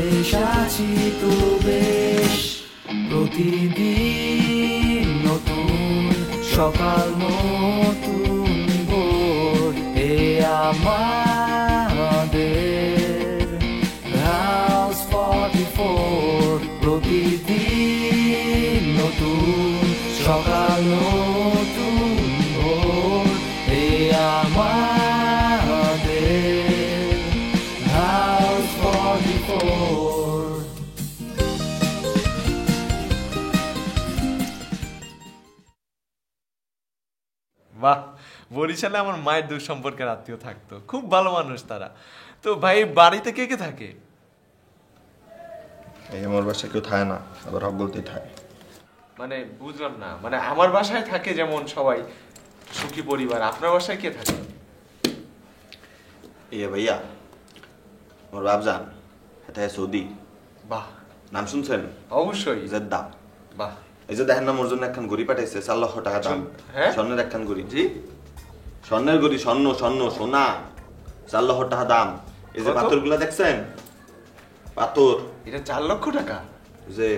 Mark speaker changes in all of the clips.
Speaker 1: বেশ আছি তো বেশ, প্রতিদিন নতুন সকাল নতুন ভোর, এ আমাদের হাউস 44। প্রতিদিন নতুন সকাল নতুন ভোর, এ আমাদের হাউস 44।
Speaker 2: বাহ, বরিশালে আমার মায়ের দূর সম্পর্কের আত্মীয় থাকতো, খুব ভালো মানুষ তারা। তো ভাই বাড়িতে কে কে থাকে?
Speaker 3: এই আমার বাসায় কেউ থাকে না, আবার হক বলতেই থাকে।
Speaker 2: মানে বুঝলাম না, মানে আমার বাসায় থাকে যেমন সবাই সুখী পরিবার, আপনার বাসায় কে থাকে?
Speaker 3: ইয়ে ভাইয়া, আমার বাপজান এটা সৌদি।
Speaker 2: বাহ,
Speaker 3: নাম শুনছেন?
Speaker 2: অবশ্যই।
Speaker 3: জেদ্দা।
Speaker 2: বাহ,
Speaker 3: এই যে দেখেন না, মোর জন্য একখান ঘড়ি পাঠাইছে 4 লক্ষ টাকা দাম।
Speaker 2: হ্যাঁ?
Speaker 3: স্বর্ণের একখান ঘড়ি। জি, স্বর্ণের ঘড়ি, স্বর্ণ স্বর্ণ সোনা, 4 লক্ষ টাকা দাম। এই যে
Speaker 2: কত?
Speaker 3: পাথরগুলা দেখছেন, পাথর,
Speaker 2: এটা 4 লক্ষ টাকা?
Speaker 3: যে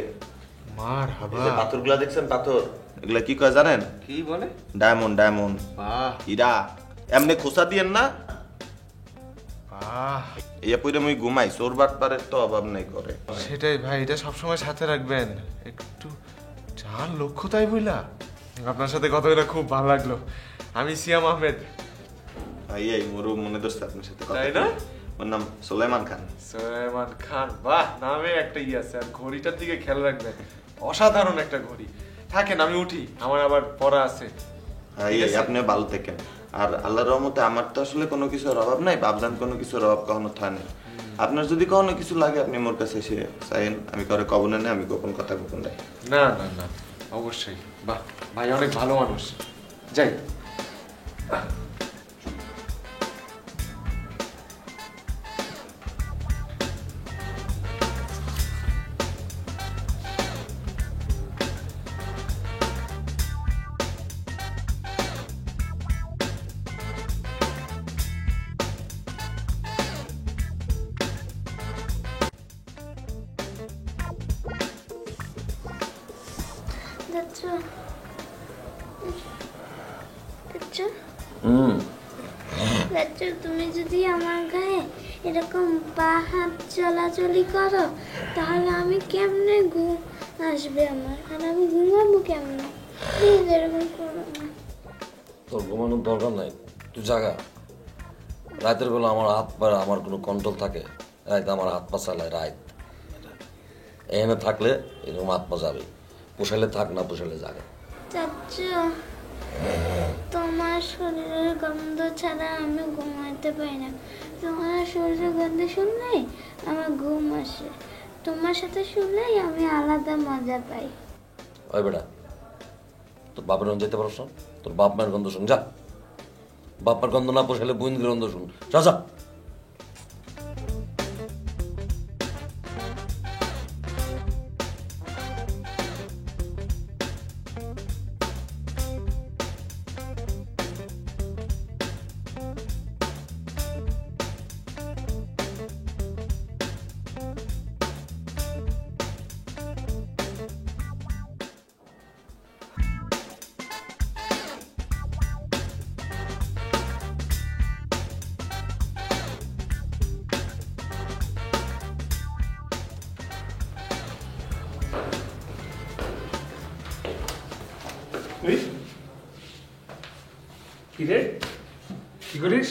Speaker 2: মার
Speaker 3: এই
Speaker 2: হাবা,
Speaker 3: যে পাথরগুলা দেখছেন, পাথর, এগুলা কি কয় জানেন?
Speaker 2: কি বলে?
Speaker 3: ডায়মন্ড, ডায়মন্ড,
Speaker 2: বাহ
Speaker 3: হীরা। এমনি খোসা দিয়েন না,
Speaker 2: বাহ,
Speaker 3: ইয়া পইরা মুই ঘুমাই, চোর বাটপারের তো অভাব নাই করে।
Speaker 2: সেটাই ভাই, এটা সবসময় সাথে রাখবেন একটু। 4 লক্ষ তাই বইলা? আপনার সাথে কথা বলে খুব ভালো লাগলো। আমি সিয়াম আহমেদ।
Speaker 3: ভাই এই মোরও মনে ধরছে আপনার সাথে কথা
Speaker 2: তাই না?
Speaker 3: বলে। ওর নাম সুলাইমান খান।
Speaker 2: সুলাইমান খান, বাহ, নামে একটা ই আছে। আর ঘড়িটার দিকে খেয়াল রাখবেন, অসাধারণ একটা ঘড়ি। থাকেন, আমি উঠি, আমার আবার পড়া আছে।
Speaker 3: ভাই
Speaker 2: ঠিক
Speaker 3: এই
Speaker 2: আছে?
Speaker 3: আপনি ভালো থাকেন। আর আল্লাহর রহমতে আমার তো আসলে কোনো কিছুর অভাব নাই, বাপজান কোনো কিছুর অভাব কখনো থাকে না। আপনার যদি কখনো কিছু লাগে আপনি মোর কাছে এসে চাইেন, আমি কারো কবনে নেই, আমি গোপন কথা গোপন রাখি।
Speaker 2: না না না, অবশ্যই। বাহ, ভাই অনেক ভালো মানুষ। যাই।
Speaker 4: দেখছো দেখছো দেখছো, তুমি যদি আমার গায়ে এরকম পা হাত চলাচলি করো, তাহলে আমি কেমনে ঘুম আসবে আমার, আর আমি ঘুমাবো কেমনে? প্লিজ এরকম করো না।
Speaker 5: তোর ঘুমানোর দরকার নাই, তুই জাগা। রাতের বেলা আমার হাত পা, আমার কোনো কন্ট্রোল থাকে? রাতে আমার হাত পা চালায় রাত। এখানে থাকলে এরকম হাত পা যাবে, পোষাইলে থাক, না পোষাইলে জাগে।
Speaker 4: চাচ্চু, তোমার শরীরের গন্ধ ছাড়া আমি ঘুমাইতে পারি না। তোমার শরীরের গন্ধ শুনলেই আমার ঘুম আসে। তোমার সাথে শুনলেই আমি আলাদা মজা পাই।
Speaker 5: ওই বেটা, তোর বাপের গন্ধ যেতে পারছ না? তোর বাপ মায়ের গন্ধ শুন যা। বাপার গন্ধ না পোষাইলে বুইন্দির গন্ধ শুন, যা যা।
Speaker 6: কি রে, কি করিস?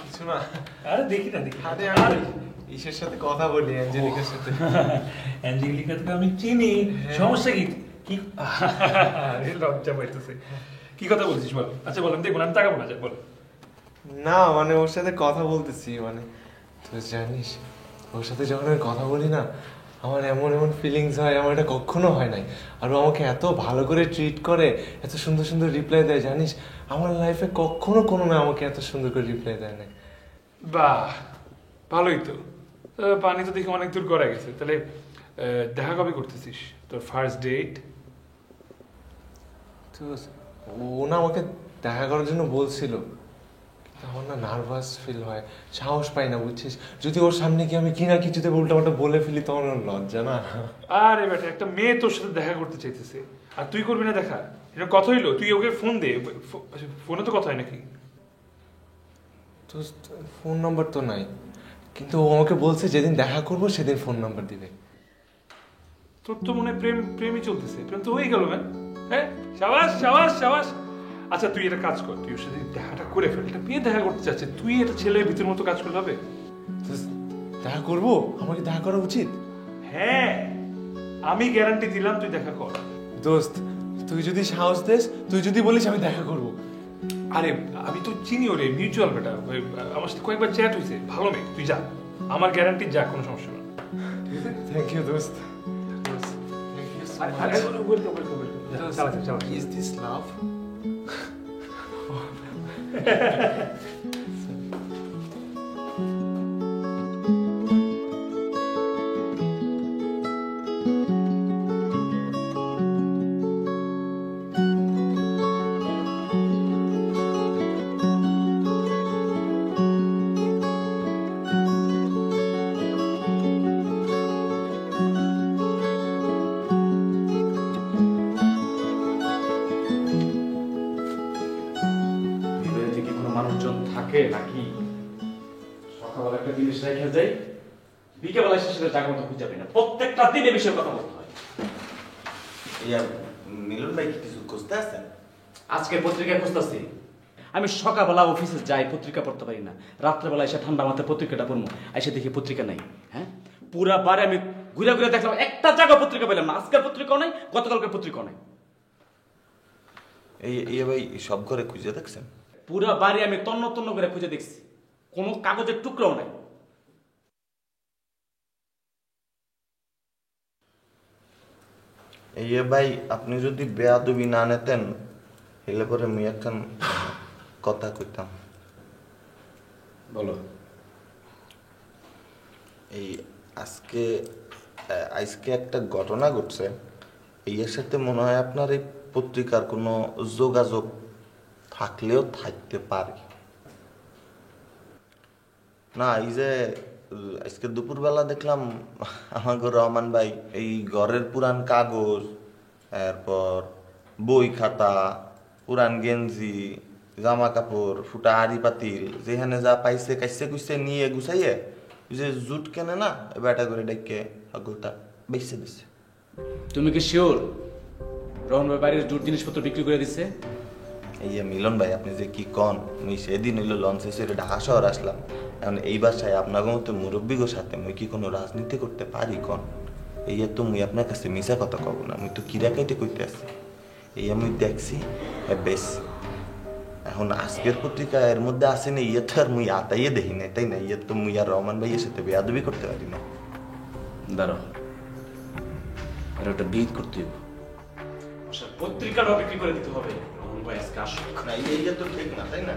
Speaker 2: কিছু না।
Speaker 6: আরে দেখি না, দেখি।
Speaker 2: আরে আমি ইসের সাথে কথা বলি, অ্যাঞ্জেলিকার সাথে।
Speaker 6: অ্যাঞ্জেলিকাকে তো আমি চিনি, সমস্যা কি? কি আরে লজ্জা পাইতেছে। কি কথা বলছিস বল? আচ্ছা বল, আমি দেখবো না, আমি তাকাবো না, যা বল।
Speaker 2: না মানে ওর সাথে কথা বলতেছি, মানে তুই জানিস ওর সাথে যখন আমি কথা বলি না, আমার এমন এমন ফিলিংস হয়, আমার এটা কখনো হয় নাই। আর ও আমাকে এত ভালো করে ট্রিট করে, এত সুন্দর সুন্দর রিপ্লাই দেয়, জানিস আমার লাইফে কখনো কোনো মেয়ে আমাকে এত সুন্দর করে রিপ্লাই দেয় নাই।
Speaker 6: বাহ, ভালোই তো। পানি তো দেখি অনেক দূর করা গেছে। তাহলে দেখা কবে করতেছিস, তোর ফার্স্ট ডেট?
Speaker 2: তো ও না আমাকে দেখা করার জন্য বলছিল, আমার না নার্ভাস ফিল হয়, সাহস পাই না বুঝছিস। যদি ওর সামনে কি আমি কি না কিছুতে উল্টাপাল্টা বলে ফেলি তখন ওর লজ্জা না।
Speaker 6: আরে বেটা, একটা মেয়ে তোর সাথে দেখা করতে চাইতেছে আর তুই করবি না দেখা? এটা কথা হইলো? তুই ওকে ফোন দে, ফোনে তো কথা হয় নাকি?
Speaker 2: তো ফোন নাম্বার তো নাই, কিন্তু ও আমাকে বলছে যেদিন দেখা করবো সেদিন ফোন নাম্বার দিবে।
Speaker 6: তোর তো মনে হয় প্রেমই চলতেছে। প্রেম তো হয়ে গেল ম্যান। হ্যাঁ, সাবাস সাবাস সাবাস। আচ্ছা তুই এটা কাজ কর, তুই ওর সাথে দেখাটা করে ফেল। এটা মেয়ে দেখা করতে চাচ্ছে, তুই এটা ছেলের ভিতর মতো কাজ করলে হবে?
Speaker 2: দেখা করবো? আমাকে দেখা করা উচিত?
Speaker 6: হ্যাঁ, আমি গ্যারান্টি দিলাম তুই দেখা কর।
Speaker 2: দোস্ত তুই যদি সাহস দিস, তুই যদি বলিস আমি দেখা করবো।
Speaker 6: আরে আমি তো চিনি ওরে, মিউচুয়াল বেটা, আমার সাথে কয়েকবার চ্যাট হয়েছে, ভালো মেয়ে, তুই যা, আমার গ্যারান্টি যা, কোনো সমস্যা না।
Speaker 2: থ্যাংক ইউ দোস্ত। Is this love?
Speaker 7: হৃদয়ে কি কোনো মানুষজন থাকে নাকি? সকালবেলা একটা জিনিস রেখে যাই, বিকেলবেলা এসে সেটা জায়গা মতো খুঁজে পাই না। প্রত্যেকটা দিন এ বিষয়ে কথা বলতে হয়।
Speaker 3: ইয়া মিলন ভাই কি কিছু খুঁজতে আছেন?
Speaker 7: আজকের পত্রিকায় খুঁজতেছি। আমি সকালবেলা অফিসে যাই, পত্রিকা পড়তে পারি না। রাত্রেবেলা এসে ঠান্ডা মাথায় পত্রিকাটা পড়বো, এসে দেখি পত্রিকা নাই। হ্যাঁ, পুরা বারে আমি ঘুরে ঘুরে দেখলাম, একটা জায়গা পত্রিকা পেলাম না। আজকের পত্রিকাও নাই, গতকালকের পত্রিকাও নাই।
Speaker 3: এই ভাই সব ঘরে খুঁজে দেখছেন?
Speaker 7: পুরা বাড়ি আমি তন্ন তন্ন করে খুঁজে দেখছি, কোনো কাগজের টুকরাও নাই।
Speaker 3: এই ভাই আপনি যদি বেয়াদবি না নিতেন হেলে পরে মুই একখান কথা কইতাম।
Speaker 7: বলো।
Speaker 3: এই আজকে আজকে একটা ঘটনা ঘটছে, এর সাথে মনে হয় আপনার এই পত্রিকার কোনো যোগাযোগ থাকলেও থাকতে পারে। না, এই যে আজকে দুপুরবেলা দেখলাম আমাকে রহমান ভাই এই ঘরের পুরান কাগজ, এরপর বই খাতা, পুরান গেঞ্জি, জামা কাপড়, ফুটা আড়ি পাতিল, যেখানে যা পাইছে কাইছে কুইছে নিয়ে গুছাইয়ে যে জুট কেনে না, বেটা করে ডেকে আগলটা বেচে দিছে।
Speaker 7: তুমি কি শিওর রহন ভাই বাড়ির জুট জিনিসপত্র বিক্রি করে দিচ্ছে?
Speaker 3: এই যে মিলন ভাই আপনি যে কি কন, মুই সেদিন হইলো লঞ্চে সেরে ঢাকা শহর আসলাম। এখন এই বাসায় আপনাকে মতো মুরব্বীগোর সাথে মুই কি কোনো রাজনীতি করতে পারি কন? এই তো মুই আপনার কাছে মিশা কথা কব না, মুই তো কিরা কাইতে কইতে আসি। এই আমি দেখছি বেশ। এখন আজকের পত্রিকা এর মধ্যে আসে না, ইয়ে তো আর মুই আতাইয়ে দেখি না, তাই না? ইয়ে তো মুই আর রহমান ভাইয়ের সাথে বেয়াদবি করতে পারি না।
Speaker 7: দাঁড়াও, আর ওটা বিদ করতে হবে, পত্রিকাটাও বিক্রি করে দিতে হবে। রহন ভাই আজকে আসুক।
Speaker 3: না ইয়ে তো ঠিক না, তাই না?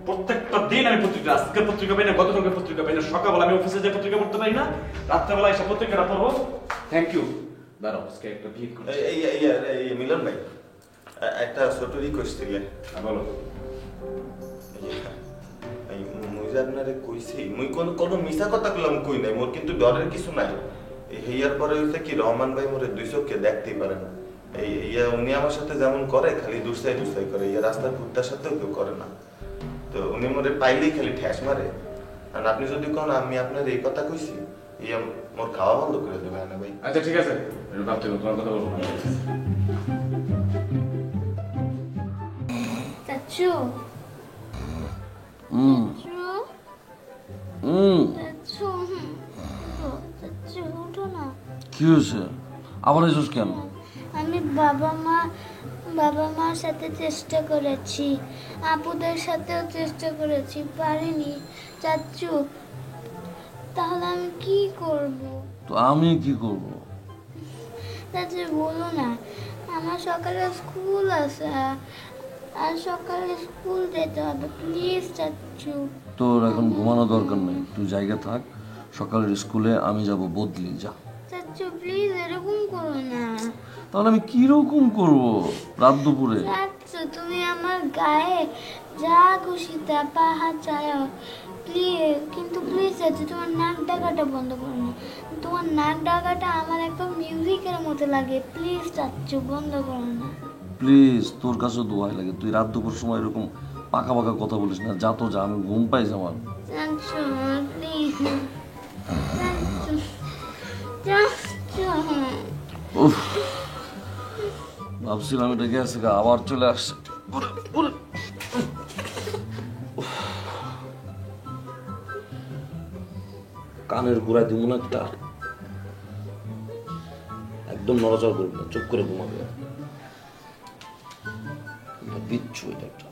Speaker 7: প্রত্যেকটা দিন আমি পত্রিকা, আজকের পত্রিকা পাই না, গতকালকের পত্রিকা পাই না। সকালবেলা আমি অফিসে যে পত্রিকা পড়তে পারি না, রাত্রেবেলা এসে পত্রিকাটা পড়বো। Thank you. দাঁড়াও, আজকে একটা বিদ করতে।
Speaker 3: এই মিলন ভাই একটা ছোট রিকোয়েস্ট ছিল।
Speaker 7: বলো।
Speaker 3: মুই যে আপনারে কইছি, মুই কোনো মিছা কথা কইলাম কই নাই, মোর কিন্তু ডরের কিছু নাই। এই হেয়ার পরে হইছে কি রহমান ভাই মোরে দুই চোখে দেখতেই পারে না। এই উনি আমার সাথে যেমন করে খালি দুসাই করে, রাস্তার কুত্তার সাথেও কেউ করে না। তো উনি মোরে পাইলেই খালি ঠ্যাস মারে। আর আপনি যদি কোন আমি আপনার এই কথা কইছি, মোর খাওয়া বন্ধ করে দেবে না ভাই।
Speaker 7: আচ্ছা ঠিক আছে, ভাবতে তোমার কথা বলবো না।
Speaker 4: চাচু, চাচু উঠো না।
Speaker 5: কি হয়েছে? আবার এসেছিস কেন?
Speaker 4: আমি বাবা মার সাথে চেষ্টা করেছি, আপুদের সাথেও চেষ্টা করেছি, পারিনি। চাচু, তাহলে আমি কি করব?
Speaker 5: তো আমি কি করব?
Speaker 4: চাচু বলো না, আমার সকালে স্কুল আছে, আর সকালে স্কুল যেতে হবে, প্লিজ চাচু।
Speaker 5: তোর এখন ঘুমানো দরকার নেই, তুই জায়গা থাক। সকালের স্কুলে আমি যাব বদলি, যা।
Speaker 4: চাচু প্লিজ এরকম করো না।
Speaker 5: তাহলে আমি কিরকম করব রাত দুপুরে?
Speaker 4: চাচু তুমি আমার গায়ে যা খুশি তা পাহাড় চায় প্লিজ, কিন্তু প্লিজ চাচ্ছি তোমার নাক ডাকাটা বন্ধ করো না। তোমার নাক ডাকাটা আমার একদম মিউজিকের মতো লাগে, প্লিজ চাচ্ছু বন্ধ করো না।
Speaker 5: প্লিজ তোর কাছে দোয়াই লাগে, তুই রাত দুপুর সময় এরকম পাকা পাকা কথা বলিস না। যা তো যা, আমি ঘুম পাইছি আমার।
Speaker 4: চাচ্ছু প্লিজ, চাচ্ছু।
Speaker 5: উফ, ভাবছিলাম এটা গেছে গা, আবার চলে আসছে। ওরে, ওরে। উফ। কানের গোড়ায় দিব না একটা, একদম নড়াচড়া করবি না, চুপ করে ঘুমাবে। বিচ্ছু এটা একটা।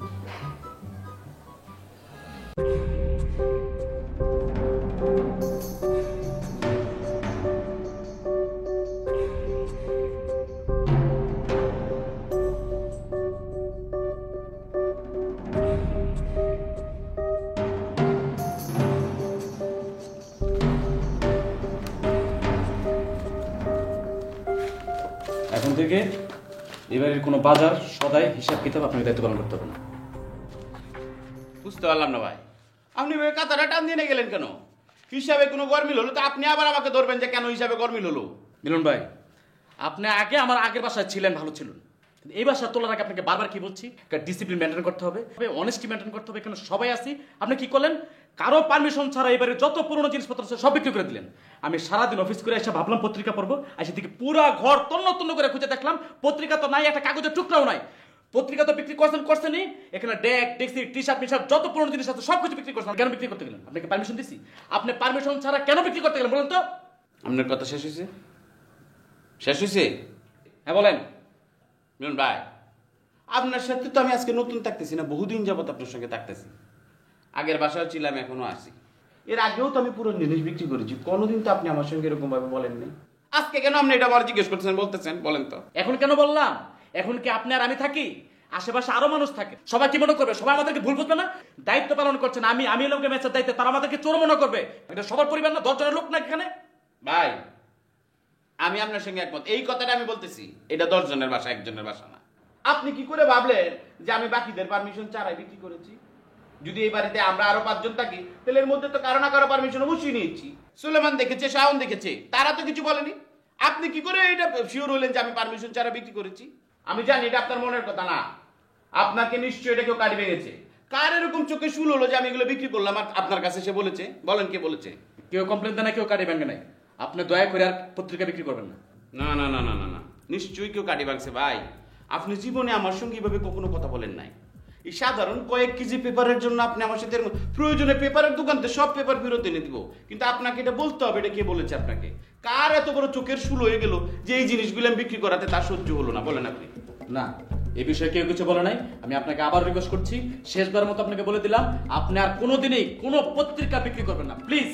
Speaker 7: এখন থেকে এবারের কোনো বাজার সদাই হিসাব কিতাব আপনাকে দায়িত্ব পালন করতে হবে না।
Speaker 8: বুঝতে পারলাম না ভাই, আপনি ভাই কাতারা টান দিয়ে নিয়ে গেলেন কেন? হিসাবে কোনো গরমিল হলো তো আপনি আবার আমাকে ধরবেন যে কেন হিসাবে গরমিল হলো?
Speaker 7: মিলন ভাই, আপনি আগে আমার আগের বাসায় ছিলেন, ভালো ছিলেন, কিন্তু এই বাসায় তোলার আগে আপনাকে বারবার কি বলছি, ডিসিপ্লিন মেনটেন করতে হবে, অনেস্টি মেনটেন করতে হবে। এখানে সবাই আসি, আপনি কি করলেন? কারো পারমিশন ছাড়া এবারে যত পুরনো জিনিসপত্র আছে সব বিক্রি করে দিলেন। আমি সারাদিন অফিস করে এসে ভাবলাম পত্রিকা পড়বো, এসে থেকে পুরা ঘর তন্ন তন্ন করে খুঁজে দেখলাম পত্রিকা তো নাই, একটা কাগজের টুকরাও নাই। পত্রিকা তো বিক্রি করছেনই, এখানে day ডেক্সি T shirt me shirt যত পুরনো জিনিস আছে সব কিছু বিক্রি করছেন। কেন বিক্রি করতে গেলেন? আপনাকে পারমিশন দিছি? আপনি পারমিশন ছাড়া কেন বিক্রি করতে গেলেন বলেন তো?
Speaker 8: আপনার কথা শেষ হয়েছে? শেষ হয়েছে?
Speaker 7: হ্যাঁ বলেন।
Speaker 8: মিলন ভাই, আপনার সাথে তো আমি আজকে নতুন থাকতেছি না, বহুদিন যাবত আপনার সঙ্গে থাকতেছি। আগের বাসায় ছিলাম, এখনো আছি। এর আগেও তো আমি পুরো জিনিস বিক্রি করেছি, কোনোদিন তো আপনি আমার সঙ্গে এরকম ভাবে বলেননি। আজকে কেন আপনি এটা আবার জিজ্ঞেস করতেছেন, বলতেছেন? বলেন তো।
Speaker 7: এখন কেন বললাম? এখন কি আপনি আর আমি থাকি? আশেপাশে আরো মানুষ থাকে, সবাই কি মনে করবে? সবাই আমাদেরকে ভুল বুঝবে না? দায়িত্ব পালন করছেন, আমি লোকের ম্যাচের দায়িত্ব, তারা আমাদেরকে চোর মনে করবে। এটা সবার পরিবার না, 10 জনের লোক না এখানে।
Speaker 8: ভাই, আমি আপনার সঙ্গে একমত, এই কথাটা আমি বলতেছি, এটা 10 জনের বাসা, একজনের বাসা না। আপনি কি করে ভাবলেন যে আমি বাকিদের পারমিশন ছাড়াই বিক্রি করেছি? যদি এই বাড়িতে আমরা আরো 5 জন থাকি, তাহলে এর মধ্যে তো কারো না কারো পারমিশন অবশ্যই নিয়েছি। সুলেমান দেখেছে, শাওন দেখেছে, তারা তো কিছু বলেনি। আপনি কি করে এটা শিওর হলেন যে আমি পারমিশন ছাড়া বিক্রি করেছি? আমি জানি এটা আপনার মনের কথা না, আপনাকে নিশ্চয়ই এটা কেউ কাটি ভেঙেছে। কার এরকম চোখে শুল হলো যে আমি এগুলো বিক্রি করলাম আর আপনার কাছে সে বলেছে? বলেন কে বলেছে?
Speaker 7: কেউ কমপ্লেন দেয় না, কেউ কাটি ব্যাঙ্গে নাই। আপনি দয়া করে আর পত্রিকা বিক্রি করবেন না।
Speaker 8: না না না না না না, নিশ্চয়ই কেউ কাটি ভাঙছে ভাই। আপনি জীবনে আমার সঙ্গে এইভাবে কখনো কথা বলেন নাই। এই সাধারণ কয়েক কেজি পেপারের জন্য আপনি আমার সাথে প্রয়োজনে পেপারের দোকানতে সব পেপার ফেরত এনে দিব, কিন্তু আপনাকে এটা বলতে হবে এটা কে বলেছে আপনাকে? কার এত বড় চোখের শুল হয়ে গেল যে এই জিনিসগুলো আমি বিক্রি করাতে তার সহ্য হলো না? বলেন আপনি।
Speaker 7: না, এই বিষয়ে কেউ কিছু বলে নাই। আমি আপনাকে আবার রিকোয়েস্ট করছি, শেষবার মতো আপনাকে বলে দিলাম, আপনি আর কোনোদিনই কোনো পত্রিকা বিক্রি করবেন না, প্লিজ।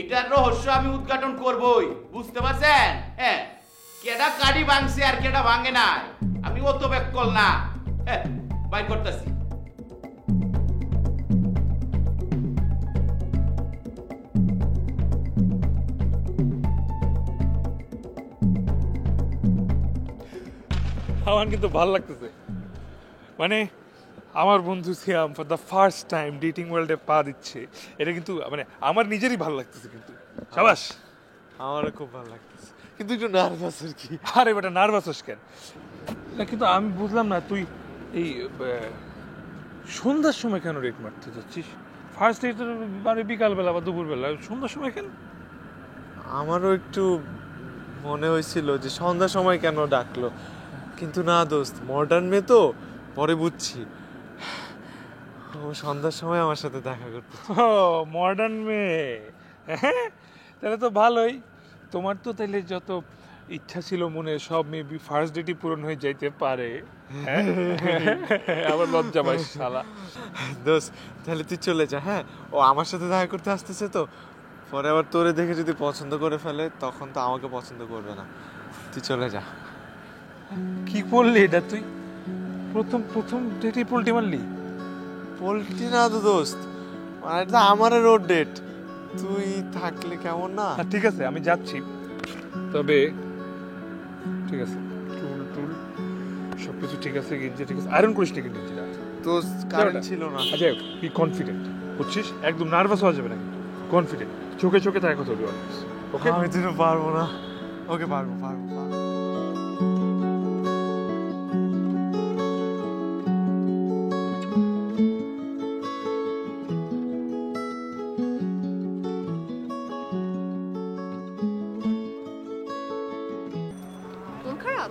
Speaker 8: এটার রহস্য আমি উদ্ঘাটন করবই, বুঝতে পারছেন? হ্যাঁ, কেডা কাডি ভাঙছে আর কেডা ভাঙে নাই আমি অত ব্যাককল না। হ্যাঁ, বাইর করতেছি।
Speaker 6: আমার কিন্তু ভালো লাগতেছে, মানে আমার বন্ধু Siam for the first time dating ওয়ার্ল্ডে পা দিচ্ছে, এটা কিন্তু মানে আমার নিজেরই ভালো লাগতেছে। কিন্তু সাবাস,
Speaker 2: আমারও খুব ভালো লাগতেছে, কিন্তু একটু নার্ভাস আর কি।
Speaker 6: আরে বেটা নার্ভাস হস কেন? না কিন্তু আমি বুঝলাম না, তুই এই সন্ধ্যার সময় কেন রেট মারতে যাচ্ছিস? ফার্স্ট ডেট মানে বিকালবেলা বা দুপুরবেলা, সন্ধ্যার সময় কেন?
Speaker 2: আমারও একটু মনে হয়েছিল যে সন্ধ্যার সময় কেন ডাকলো, কিন্তু না দোস্ত, মডার্ন মেয়ে তো, পরে বুঝছি ও সন্ধ্যার সময় আমার সাথে দেখা করতে।
Speaker 6: ও মডার্ন মেয়ে, তাহলে তো ভালোই। তোমার তো তাইলে যত ইচ্ছা ছিল মনে, সব মেবি ফার্স্ট ডেটই পূরণ হয়ে যাইতে পারে। আবার লজ্জা পাইস শালা।
Speaker 2: দোস্ত তাহলে তুই চলে যা। হ্যাঁ, ও আমার সাথে দেখা করতে আসতেছে তো, পরে আবার তোরে দেখে যদি পছন্দ করে ফেলে তখন তো আমাকে পছন্দ করবে না। তুই চলে যা।
Speaker 6: কি করলি এটা তুই? প্রথম ডেটে পোল্টি মারলি?
Speaker 2: পোল্ট্রি না তো দোস্ত, মানে এটা আমার রোড ডেট, তুই থাকলে কেমন না?
Speaker 6: ঠিক আছে আমি যাচ্ছি, তবে ঠিক আছে, টুল সবকিছু ঠিক আছে, গেঞ্জি ঠিক আছে, আয়রন করিস নাকি গেঞ্জিটা?
Speaker 2: তো কারেন্ট ছিল না।
Speaker 6: আচ্ছা, বি কনফিডেন্ট, বুঝছিস? একদম নার্ভাস হওয়া যাবে না, কনফিডেন্ট, চোখে চোখে তার কথা বলবি। ওকে,
Speaker 2: আমি তো পারবো না। ওকে, পারবো পারবো পারবো।
Speaker 9: মন খারাপ?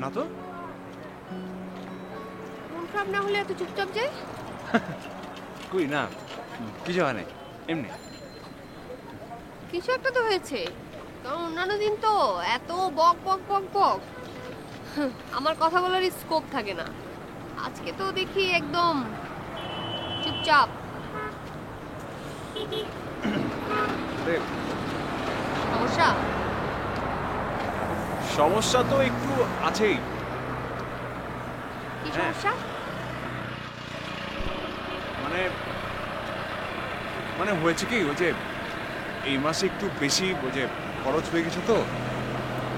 Speaker 10: না তো।
Speaker 9: মন খারাপ না হলে এত চুপচাপ যাই?
Speaker 10: কই না, কিছু হয় নাই, এমনি।
Speaker 9: কিছু একটা তো হয়েছে, কারণ অন্যান্য দিন তো এত বক বক বক বক, আমার কথা বলার স্কোপ থাকে না। আজকে তো দেখি একদম চুপচাপ। সমস্যা?
Speaker 10: সমস্যা তো একটু আছেই।
Speaker 9: কি সমস্যা?
Speaker 10: মানে হয়েছে কি, ওই যে এই মাসে একটু বেশি ওই যে খরচ হয়ে গেছে, তো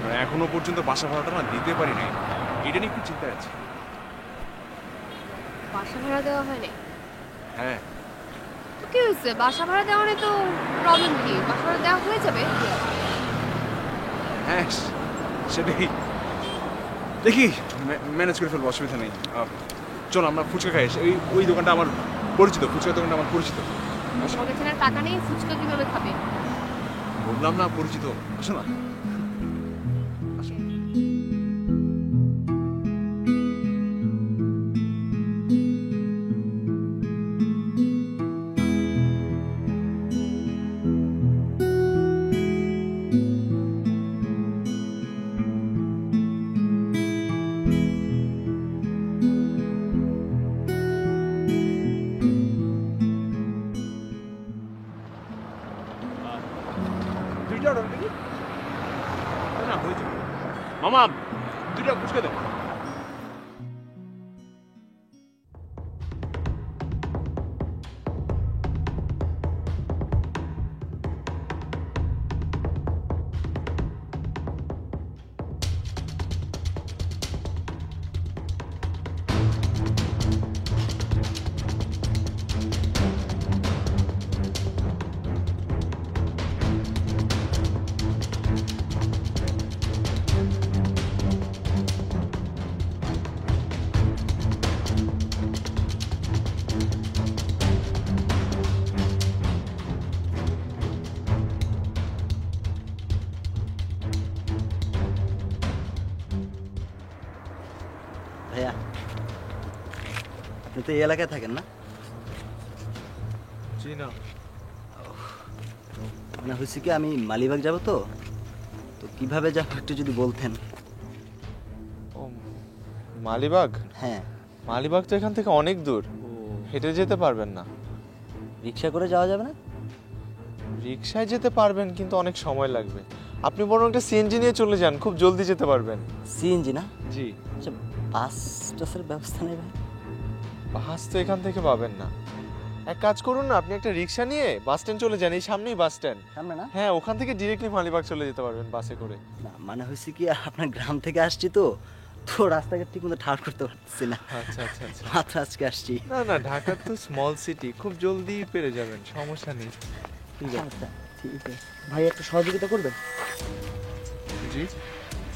Speaker 10: মানে এখনো পর্যন্ত বাসা ভাড়াটা না দিতে পারি নাই, এটা নিয়ে একটু চিন্তা আছে।
Speaker 9: বাসা ভাড়া দেওয়া হয়নি?
Speaker 10: হ্যাঁ।
Speaker 9: তো কি হয়েছে, বাসা ভাড়া দেওয়া নেই তো প্রবলেম কি? বাসা ভাড়া দেওয়া হয়ে যাবে।
Speaker 10: হ্যাঁ সেটাই, দেখি ম্যানেজ করে ফেলবো, অসুবিধা নেই। চল আমরা ফুচকা খাই, ওই দোকানটা আমার পরিচিত, ফুচকা দোকানটা আমার পরিচিত।
Speaker 9: আমাকে ছেলের টাকা নেই, ফুচকা কিভাবে খাবে?
Speaker 10: বললাম না পরিচিত, আসো না। মামা, দুইটা ফুচকা দাও।
Speaker 11: ভাইয়া, আপনি তো এই এলাকায় থাকেন না?
Speaker 2: জি না।
Speaker 11: মানে হয়েছে কি, আমি মালিবাগ যাব, তো তো কিভাবে যাবো একটু যদি বলতেন।
Speaker 2: ও, মালিবাগ?
Speaker 11: হ্যাঁ।
Speaker 2: মালিবাগ তো এখান থেকে অনেক দূর, হেঁটে যেতে পারবেন না।
Speaker 11: রিক্সা করে যাওয়া যাবে না?
Speaker 2: রিক্সায় যেতে পারবেন, কিন্তু অনেক সময় লাগবে। আপনি বরং একটা সিএনজি নিয়ে চলে যান, খুব জলদি যেতে পারবেন।
Speaker 11: সিএনজি না?
Speaker 2: জি।
Speaker 11: আচ্ছা, বাস টাসের ব্যবস্থা নেই ভাই?
Speaker 2: বাস তো এখান থেকে পাবেন না। এক কাজ করুন না, আপনি একটা রিক্সা নিয়ে বাস স্ট্যান্ড চলে যান, এই সামনেই বাস স্ট্যান্ড।
Speaker 11: সামনে না?
Speaker 2: হ্যাঁ, ওখান থেকে ডিরেক্টলি মালিবাগ চলে যেতে পারবেন বাসে করে।
Speaker 11: না, মানে হয়েছে কি, আপনার গ্রাম থেকে আসছি তো তো রাস্তাঘাট ঠিক মতো ঠাড় করতে পারতেছি না।
Speaker 2: আচ্ছা আচ্ছা আচ্ছা।
Speaker 11: মাত্র আজকে আসছি।
Speaker 2: না না, ঢাকা তো স্মল সিটি, খুব জলদি পেরে যাবেন, সমস্যা নেই।
Speaker 11: ঠিক আছে, ঠিক আছে ভাই, একটু সহযোগিতা করবেন?
Speaker 2: জি।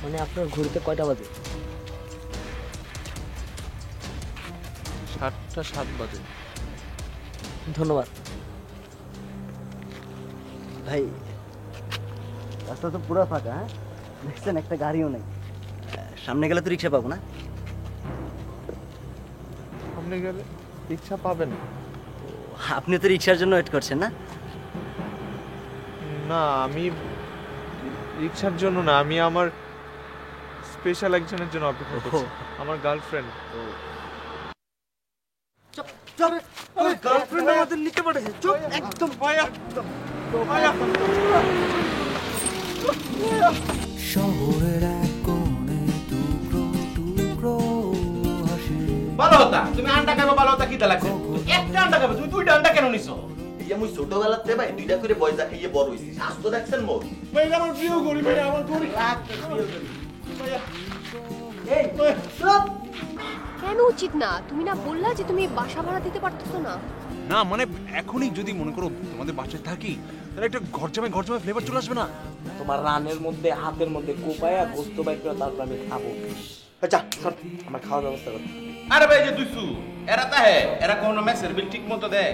Speaker 11: মানে আপনার ঘড়িতে কয়টা বাজে?
Speaker 2: 7টা 7 বাজে।
Speaker 11: ধন্যবাদ ভাই। রাস্তা তো পুরো ফাঁকা, হ্যাঁ দেখছেন, একটা গাড়িও নেই। সামনে গেলে তো রিক্সা পাবো না?
Speaker 2: সামনে গেলে রিক্সা পাবেন?
Speaker 11: আপনি তো রিক্সার জন্য ওয়েট করছেন না?
Speaker 2: না, আমি রিক্সার জন্য না, আমি আমার স্পেশাল একজনের জন্য অপেক্ষা করছি, আমার গার্লফ্রেন্ড।
Speaker 11: গার্লফ্রেন্ড আমাদের নিতে পারেছে। চুপ একদম।
Speaker 1: শহরের এক কোণে টুকরো টুকরো হাসি।
Speaker 8: ভালো হতা, তুমি আন্ডা খাবে, ভালো হতা কিটা লাগছে? একটা আন্ডা খাবে, তুমি দুইটা আন্ডা কেন নিছো?
Speaker 3: এই আমি ছোটবেলাতে ভাই দুইটা করে বয়সা খাইয়ে বড় হইছি, স্বাস্থ্য দেখছেন মোর।
Speaker 6: ভাই আমার প্রিয় গরি, ভাই আমার গরি।
Speaker 11: এই চুপ।
Speaker 9: কেন উচিত না? তুমি না বললা যে তুমি বাসা ভাড়া দিতে পারতেছো না?
Speaker 10: না মানে এখনই যদি মনে করো তোমাদের বাসায় থাকি তাহলে একটা ঘর জামাই ফ্লেভার চলে আসবে না?
Speaker 12: তোমার রানের মধ্যে হাতের মধ্যে কোপায়া গোস্ত বাইর করে তারপর আমি খাবো। আচ্ছা শোন, আমার খাওয়ার ব্যবস্থা কর।
Speaker 8: আরে ভাই যে দুইসু এরা তাহে এরা কোনো মেসের বিল ঠিক মতো দেয়,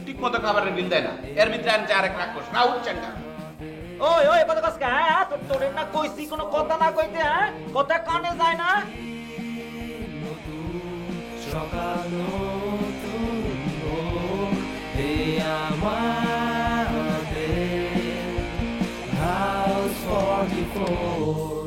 Speaker 8: ঠিক মতো খাবারের বিল দেয় না। এর ভিতরে আনছে আরেক রাক্ষস রাউত চাঙ্গা।
Speaker 12: ওই ওই কথা কস কা? তোর না কইছি কোনো কথা না কইতে, হ্যাঁ? কথা কানে যায় না?
Speaker 1: সকাল নতুন হোক, এই আমাদের House 44